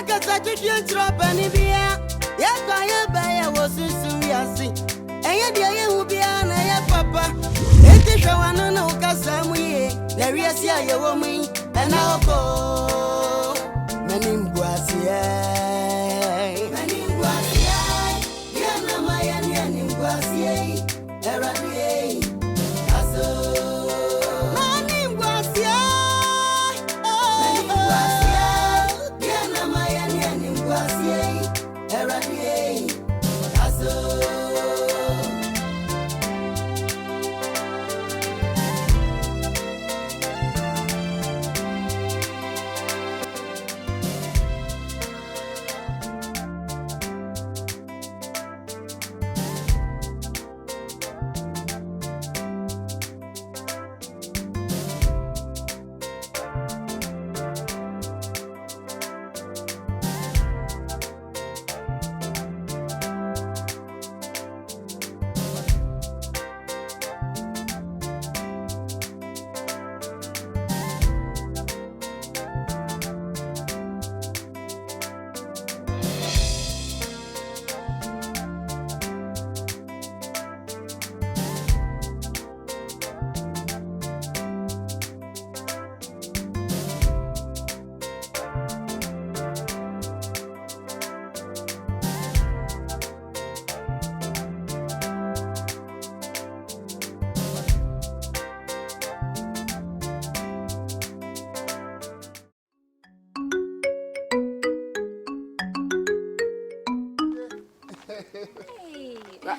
kasa chichi drop any bia. Ya kwa ya ba ya wosusu ya si. Eye dia ye hu bia na ya papa. Eti hwa no no kasa mu ye. Na wiase aye wo mu. Ena oko. Manimguasie. Manimguasie. Ya na maya ni manimguasie. Eradie. Aso. Manimguasie. Manimguasie. Ya na maya ni manimguasie. Eradie. Aso.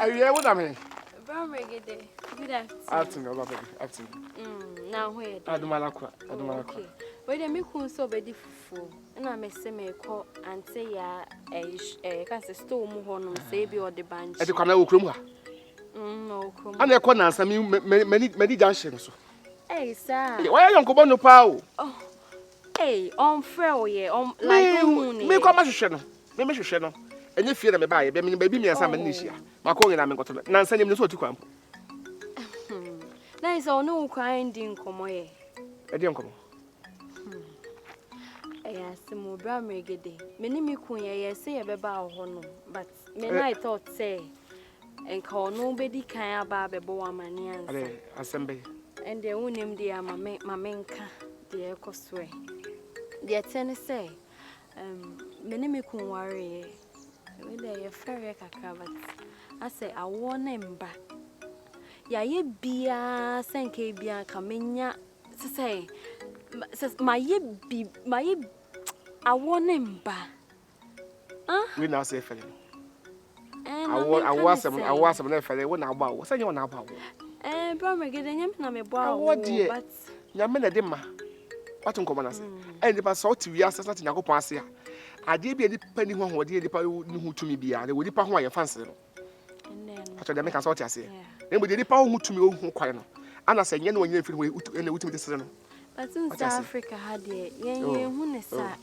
Are you here with me? Good Afternoon, afternoon. Now where? Adumalakwa. Okay. Wait a minute, who's so very full. And I may say, me call and say, a cast a storm honor, say, be or the bunch. At the corner of Krumha. No, And I can't answer me many junctions. Hey, sir. Why are you Uncle Bono Pow? Oh, hey, on frail, yeah, on like me come as a channel. Maybe you channel. And you feel me by baby me and some amnesia. My calling I'm got to Nancy him to come. Nice or no crying, didn't come away. I didn't come. Yes, more brown reggae. Many me queen, say a beba honor, but men I thought say, and call nobody can about a boa manian. Assembly. And the own name dear Mamenka, dear Cosway. Dear Tenny say, many me can worry. They are very cacavats. I say, I want him back. Ya ye bia senke bia kamenya say my ye be my I want him back. We now say fellow. I was some fellow when I bow. Say you now bow. Brother, get him na me bow. What dear? Yamena dema. What on common as? And the pastor to be asked at Nago Passia. I did be depending on what dear the who to me be. They would depend on your fancy. I told them make us what I say. Then we did the power to me who quiet. And I said, you know, when you're with the son. But in South Africa, had ye, who is that?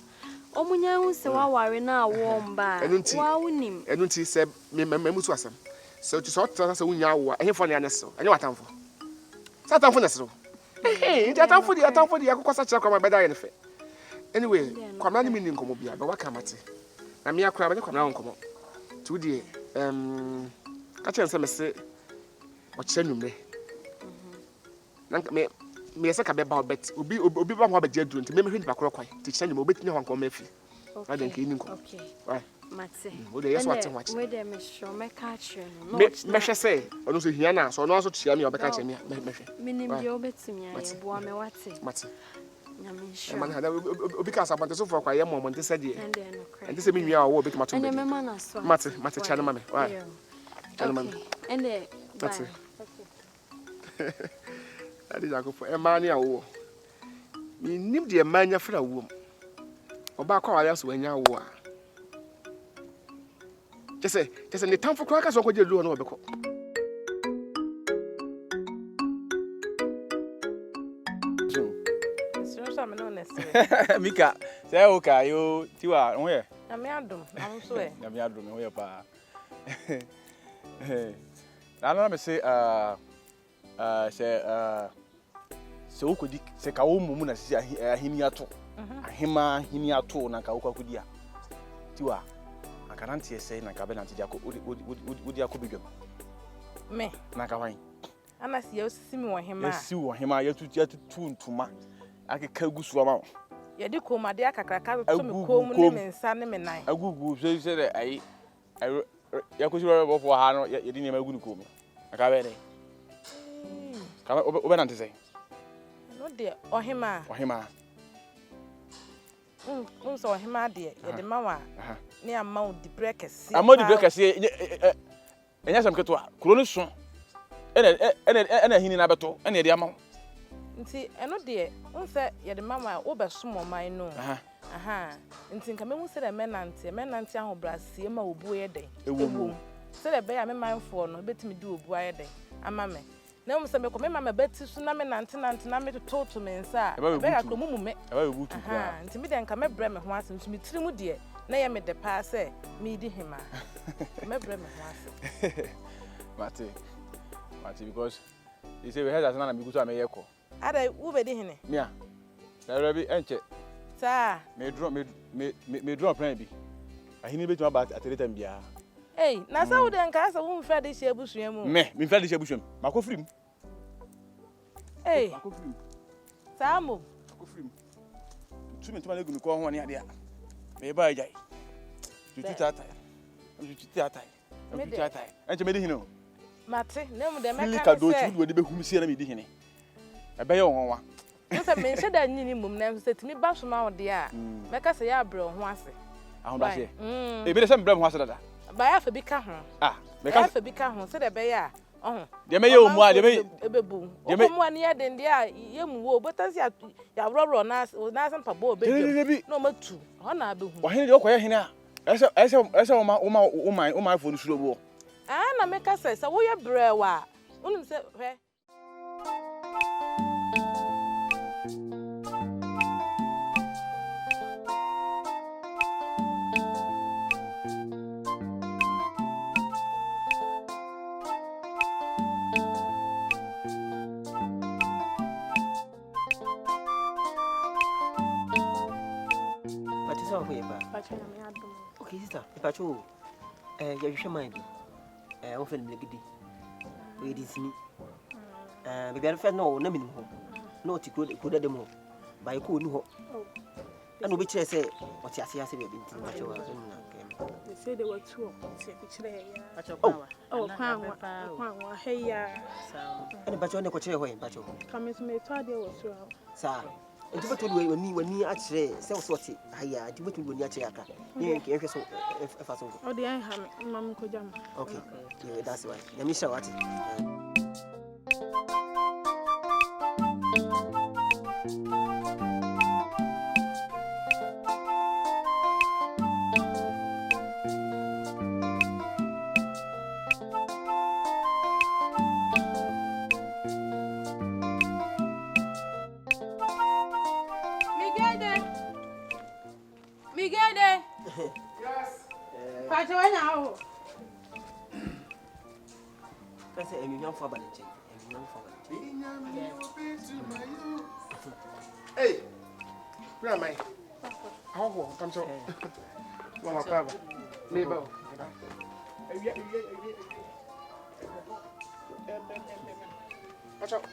Oh, when you say, why now warm by him. And when he said, Member to us. So to sort us a window, and for the answer. And you are time for. Satan for us. Hey, that time for the atom for the Aquasach come by the anyway, come on, meaning come up here, but what can I say? I'm here crying, come on, come on. 2 days. Catch and say, what send me? Me say ka be ba bet obi ba ho ba je duro nti me hwe nipa kro kwai ti chanye mo betini ho nkom afi na den ka inin ko okay right mate o de yes what watch we dey me sure me ka kire no me hwe say ono so hia na so ono so tia me obeka kire me hwe minim de obetimi aye boa me wate mate na me sure man ha obi ka sabante so for kwa ye mo monte sade and say me nwia wo obetuma to me me na so mate chane ma me right chane ma me and the mate Adi jago for emani awo. Mi nim de emanya fra wo. Oba kwa wale so anya wo a. Jese ne tamfo kwa ka so ko je lu no obekọ. Mika, say okay yo tiwa won ye. Na me adom, am so e. Na me adom me ye pa. Na me say say so kodi se ka wo mumu na si ahini ato ahima ahini ato na ka wo kwakudia Tiwa. I can't say na kabe na ti jako odi akobidwam. Me. Na ka hwan. Ana si osisi mi wo hema. Esi wo hema ya tutu ntuma. Akeka gusu ama. Ye di komade akakraka to me kom ne me nsa ne me nan. Agugu se de ai ya ko siro bo fo ha no ye di ne ma gunu kom. Aka be de. Ka obe na ntese. No de ohema. Ohema. So ohema de ye de ma wa. Ne ama di breakers. Ama di breakers enya sam keto a kuro ne so. Ena hini na beto ena ye de ama. Nti eno de unse ye de mama wo be somo man no. Nti nka mehu se de menante ahobrasie ma obu ye den. Ewu. Se de be ya me manfo no betimi di obu aye den. Ama me. Na mu se me ko me mama beti su na menante na me to me nsa. Be ya ko mumu me. Eba ye butu kwa. Nti me de nka me bre me ho ase nti me tiri mu de na ye me de pa se me di hima. Me bre me ho ase. Mate because you say we heard that na me gutu ameyeko. Ada wo be di hene. Mia. There be enche. Sa. Me draw plan bi. Ahini betu aba atereta mbia. Hey, na sa wo de nka sa wo mfa de hye abusua mu. Me mfa de hye abusua mu. Mako firim. Hey. Mako firim. Sa mo. Mako firim. Tumi tuma le gunu ko ho ne ade a. Me ba ajai. Tutu tata. Enche me di hino. Mate, na mu de me Fili ka ka do se. tu do de be humi sie na me di hene. Ebe ye wonwa. Nse me hye da nyini mum na se timi ba so ma wo de a. Me ka se ya bre ho ase. Ahunda se. E bi de se mbrem ho ase dada. Ba ya fa bi ka ho. Me ka fa bi ka ho se de be ya. De me ye omu a de me ebebu. Omu ani ya de a ye mu wo botansi ya roro na sempa bo obedu. No matu. Ho na abehu. Wa hene de okoye hene a. Ese o ma fo nsulo bo. Na me ka se wo ye bre wa. Unim se hwe. Okay, sister, if I show you show my often legidi. We did see me. Maybe I felt no, no minimum. No, to good at the more. By a cool new. And which I say, what I see, I say, they say there were two of them. Oh, hey, and but you're not a way, but you come to me, Tadia was sir. And you told me when you actually self what I do when you actually if I saw. Oh, the I have Mamma Kojam. Okay, that's why. Let me show what. Yes. Pacho now. Kasi young for Balanche. Hey, where am I? How come so? Mama, Papa, Mabel.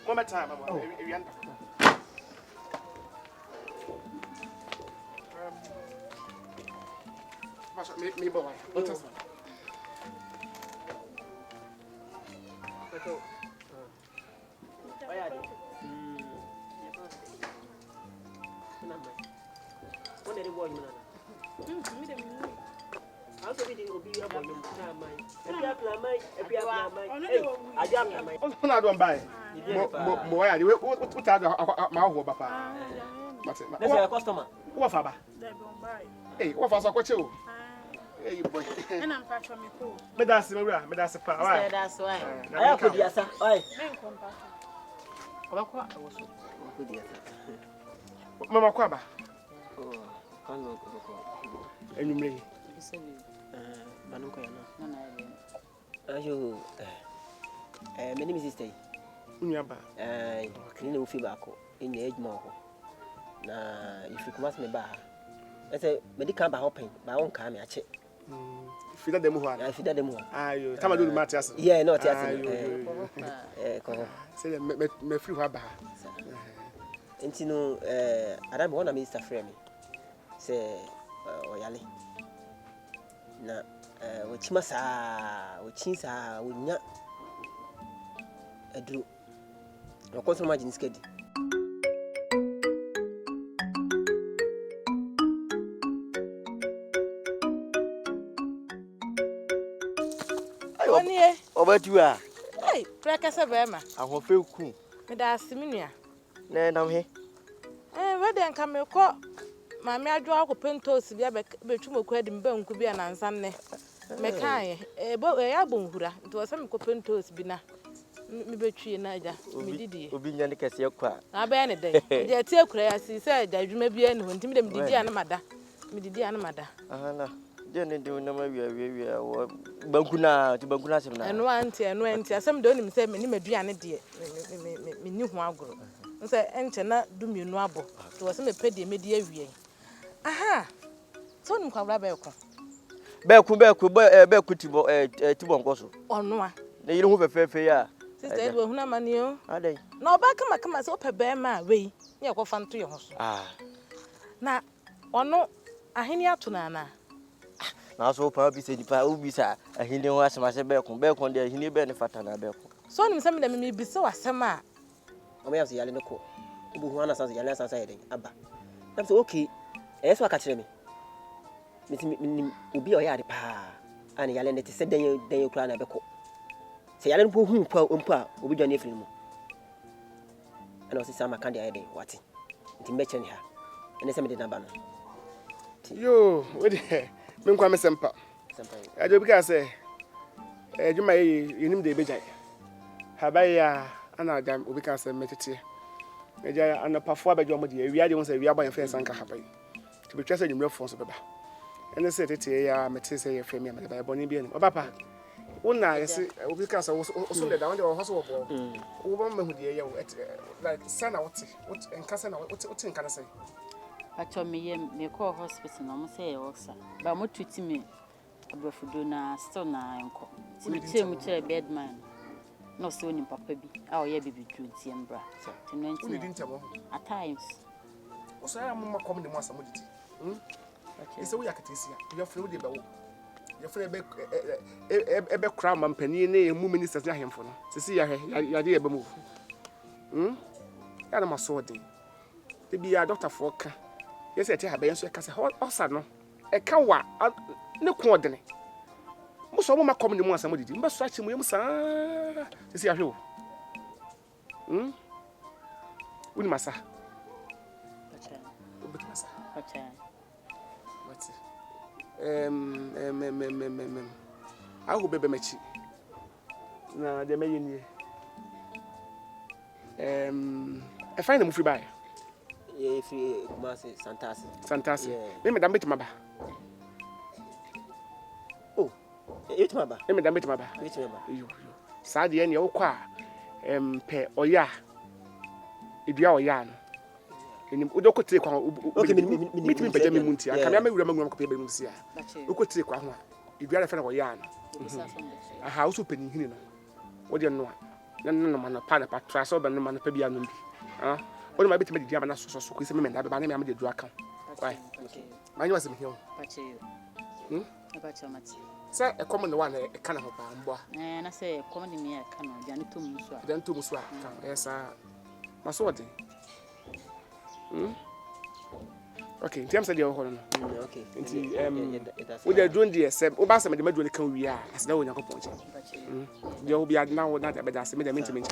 One more time, Mama. Me boy. What is that? I don't buy. More, what are my whole papa? That's a customer. What for? Hey, what for? What you? Hey, boy. And I'm Pacho Miko. That's a power. That's why. I have to answer. Oi. Mama Kwaba. Oh, and you may. My name is Stay. Unyaba. Clean the feedback in the edge more. If you come ask me back, I say medical by open, by own car, I check. Fida de muha. I feel that more. Ayo, tama do matters. Yeah, not yet. Say me free haba. Intino, I don't want to Mr. Frame. Say, Oyale. Na, which must which is would not a drew. No consumer margin skid. Over you are. Hey, practice a bema. I will feel cool. Meda Siminia. Then I'm here. Where then come your call? My mere draw pentos, the between quid and bone could be an answer. Mekai, a boat a yabon, it was some copentos bina. Maybe tree neither. Obinian Cassia. I ban a day. The tear crass, he said that you may be anyone to me, Diana. Midiana Mada. Then do no maybe Bankuna to Bankuna. And one tea, some don't even say many Mediana dear. Me knew who I grew. Say, enter not do me noble. It was a petty media. Aha! So, no come Rabelco. Belku, Tibon Gosso. Or no, they don't have a fair. Sister, who no money. Are they? No, back come as up a bear my way. You go fun to your house. Now, or no, I hear to Nana. Now, so probably said if I will be sir, a Hindi was my Belcon, there, he benefit and a Belco. So, some of them may be so as some. I may have the Yalino. Buana Sans Yalas society. Abba. That's okay. That's what catch me. Miss will be a yard pa. And Yalan it is said, then you cry a beco. Say, I don't put whom umpa will be your nephew. And also some candy idea. What? To mention her. And the same did not. Yo, what the Manimguasie sempa. I do because you may you the bejay. Habaya anadam ubika se metete. Meja ana pafo abejo mo de wi won se wi aban fe sanka habai. To be trusted in real force baba. And say tete ya mete say ye fe me me boni bi ani. Obapa. Wona yesi ubika se so de da won de ho so wo. Wo ba mahu de ye like sana what enka sana what nka na say. Acho me call hospital no mo say e works. Ba mo treat me abafudo na still na enko. Ti me che mu che bed man. No so ni papa bi. Ah o ye bibi dru ti embra. Ti no enti. At times. O so ya mo makom de mo asamo diti. Ise wo yakatesi ya. Your friend de be wo. Your friend be kra mampani na emu ministers ya hemfo no. Sisi ya ya de be mu. Ya na maso de. Te bi ya doctor for ka. Yes, I have been so cast a no. A cow, no coordinate. Most of my coming in one somebody, but such a musa. See, I show. Win massa. What's I will be matchy. Now, they may I find them free by. If you Fantastic. Let me damn it, my ba. Oh, it's my ba. Let me damn it, my ba. You. Sadie and your qua. Pe or ya. If you are yan. In Udoko take one. Okay, meet me, Benjamin Munti. I can remember copy Musia. You could take one. If you are a friend of yan. A house opening here. What do you know? No man, a pan of Patraso, but no man, Pebian. What might be to make the German so quick men that I am the drug. Why? I was here. About your match. Say a common one, a can of boy. And I say, common me, I cannot, Janny to Muswa. Then to Muswa. Yes, my sword. Okay, in terms of your home. Okay. We are doing the same. Obasa, the Madrid can we are as no one. You will be now not a bad as made a mintimate.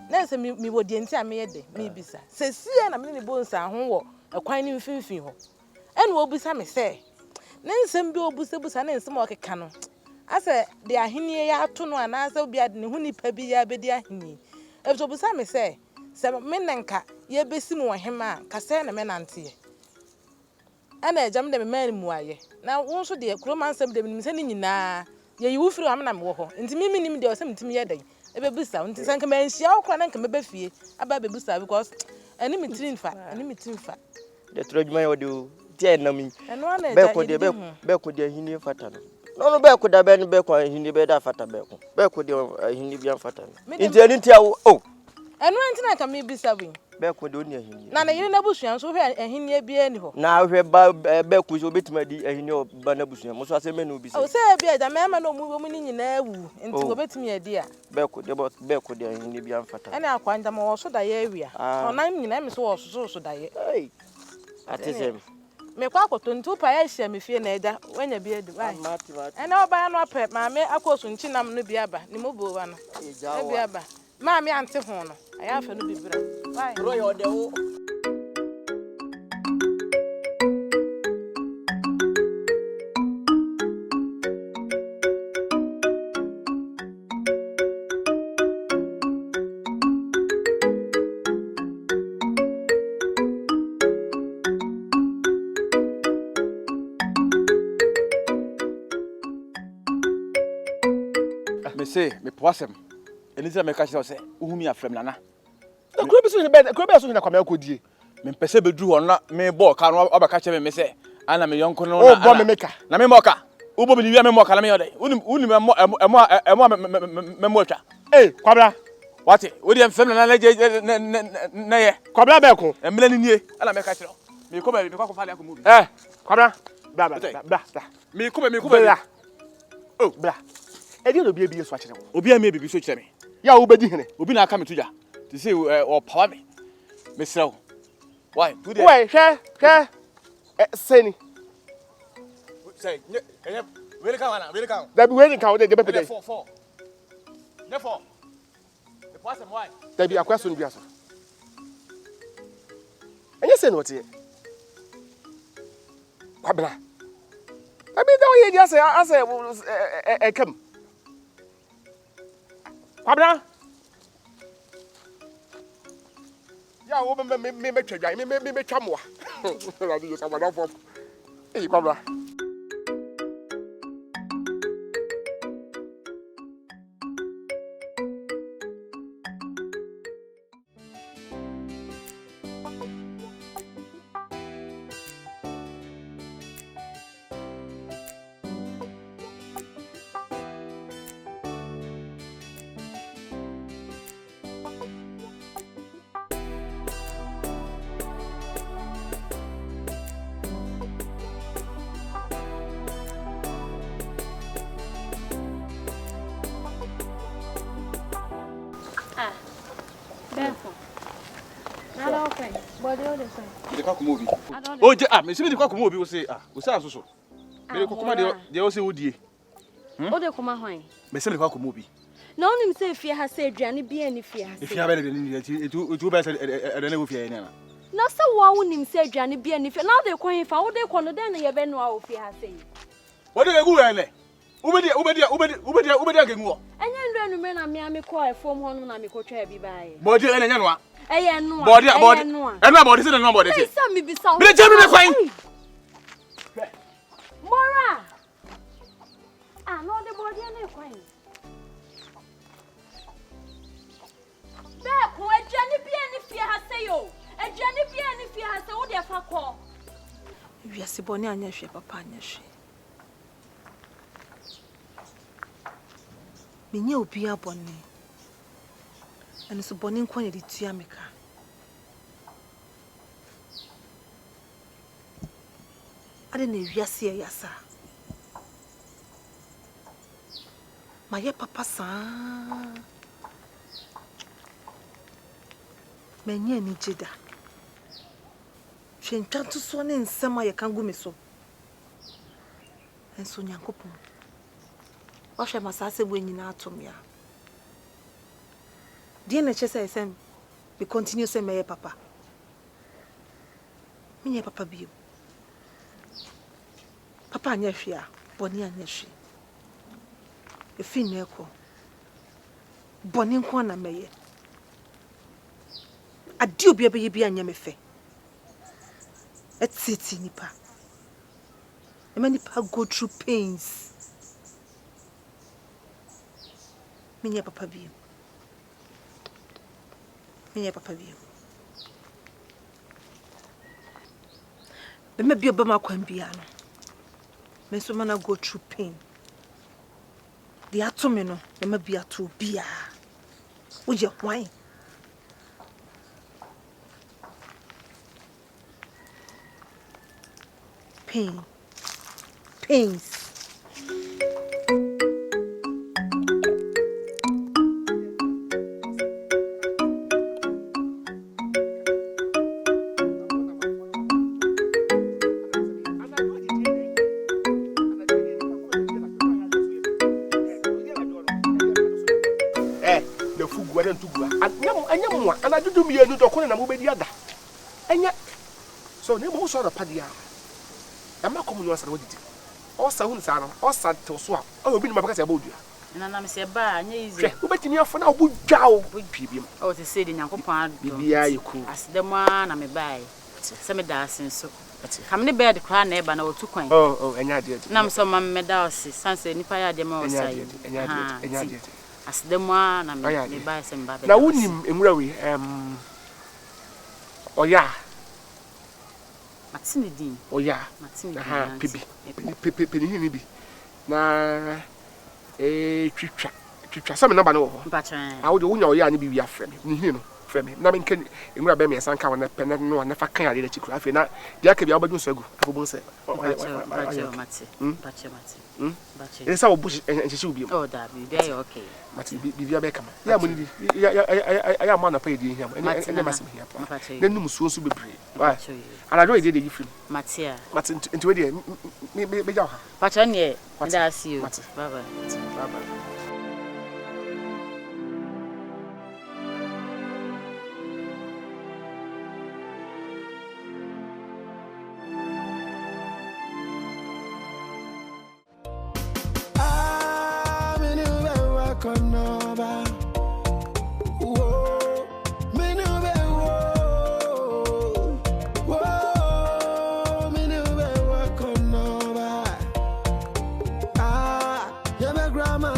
Nancy, me would the entire me, maybe, sir. Say, see, and a many bones are home, a quine in Fifi. And will be some say. Nancy, Bill Busabus and some more cannon. I said, they are here to know, and I shall be at Nihuni Pebia Bedia Hini. If to Busame say, some men and cat, ye be similar him, Cassana men auntie. And I jammed them Manimguasie. Now, also, dear, Croman, some them sending you now. Ye, you feel I'm not walking. And to me, there was something to me a day. ebe busa unti san ka menhia wo kra na nka mebe fie aba be busa because ani mitrin fa The trojuma odo tie na mi. eno na Be ko de hini fata no. No be ko da be no be ko hini be da fata be ko. Be ko de hini bi an fata no. Inti ani ntia wo oh. Eno enti na ka me bisa wi. Be ko de oni hini. Na yire na busua so hwe hini bia ni ho. Na hwe ba be ko so betima di hini o ba na busua. Mo so aseme na obi se. O se bia da mema na omu ni nyina awu. Enti wo betimi adi a. Be ko de hini bi an fata. Ene akwanda mo wo so da ye awia. Onam nyina me so wo so da ye. Hey. Atesem. Me kwa akoto ntu pa ya hia me fie na eda wanya bia du. Mati. Ene oba no apɛ ma me akoso nchi nam no bia ba ni mo bo wa no. E bia ba. Ma me ante ho no. Aya afa no bibira. Bye. Ro yo de wo. Me poasem. Enisa me ka se uhumi afrem nana. The crib is in the bed, crib is in the command. Me pese bedru ho na me bo ka no obaka che me se ana me yonko no na. Oh, bo me maker. Na me moka. Ubo me wi me moka na me yode. Unim me mo twa. Eh, kwabra. Wati, we dey fem na na ye. Kwabra be ko. Emle ni nie. Ana me ka che. Me ko be me ko fa le akomu bi. Kwabra. Bra. Me ko be. Oh, bra. Edi no bia so akere wo. Obi a me bibi so kire me. Ya wo bedi hene. Obi na aka me tuja. Ti say o power me. Me srew. Why? Why, hwe. Seni. Say, where can wana? Where can? That be waiting can dey be pede. 4. Therefore. The person why? That be akwaso nbia so. Enye say no tie. Kwabra. That be the way you say come. Kwabra. Ya wo me twa me twa moa. La di so ma for. Eh kwabra. Oh, me see me the kwakumo obi wo say wo say asoso. Me the kwakuma de wo say wodie. O de kuma hwan? Me see me the kwakumo obi. Na onim say fie ha say aduane bia ni fie ha say. Fie ha be de ni etu be say edane wo fie na. Na say wo wonim say aduane bia ni fie. Na de kwan fa wo de kɔ no den na ye be no a wo fie ha say. Wo de egu ene. Ubedi agenu wo. Enye ndo enumre na me ame kɔ efom ho no na me kɔtwa bi baaye. Bodi ene nya no a. Eye no a. Bodi. Ena bodi se na bodi se. Say me bi sa. Bi je me kwan. Mora. No de bodi ene kwan. Be ko aduane bia ni fie ha say yo. Aduane bia ni fie ha say wo de fa kɔ. Wi ase boni anya hwe papa anya hwe. Menye obi abone. Eno so boni nko na de tua meka. Ade na wiase ya yasa. Ma ye papa saa. Menye ni jeda. Hwentwanto so ne nsema ye kan gu me so. Enso nyankopon. Wahwe masase bo nyina atom ya. Die na chese esem be continue say me papa. Me papa bio. Papa anya hwia, boni anya hwe. Efi na ekọ. Boni nko na meye. Ade obi abeye bi anya me fe. Etiti nipa. Many people go through pains. Me papa bio. Me papa bi. Me bi obama kwan bia no. Me so mana go through pain. The atom no, me bi ato bia. Wo je kwan. Pain. Pains. And I do me a new document and I'm other. And yet, so they most saw the padia. I'm not coming once and what did it. Or sounds are all sad to swap. Oh, be my because about you. And I'm say, bah, easy. Who bet me off for now? Would jow with people. Oh, to say in your pond, you cool. As the one I may buy. Some dancing so. Come the bed cry neighbor no 2 coins. Oh, and I did. Nam some medals, Sansa, if I had them all side. And I did. As the one I may buy some baby. Now, wouldn't him in Rowie, oh, yeah. Martini Dean. Oh, yeah. Martini, Pibi. Na twitwa some number no ho. I would know ya ni bi wi afrem. Ni no frem. Na me nkan enwura be me san ka wona pene no na fa kan ade da chikuru afi na dia ka bi abadun so agu. Abobon se. Bache. Esa obu enhyehyɛ obi. Oh, that be there okay. Mati bi bia kama. Ya mo ni ya ma na pa edi hia. Ene masim hia pa. Na num suo so bebre. Why? Ana do edi dey free. Matia. Mati nti we dey me ja ha. Bache ne. I see you. Bye bye. Bye bye. Grandma,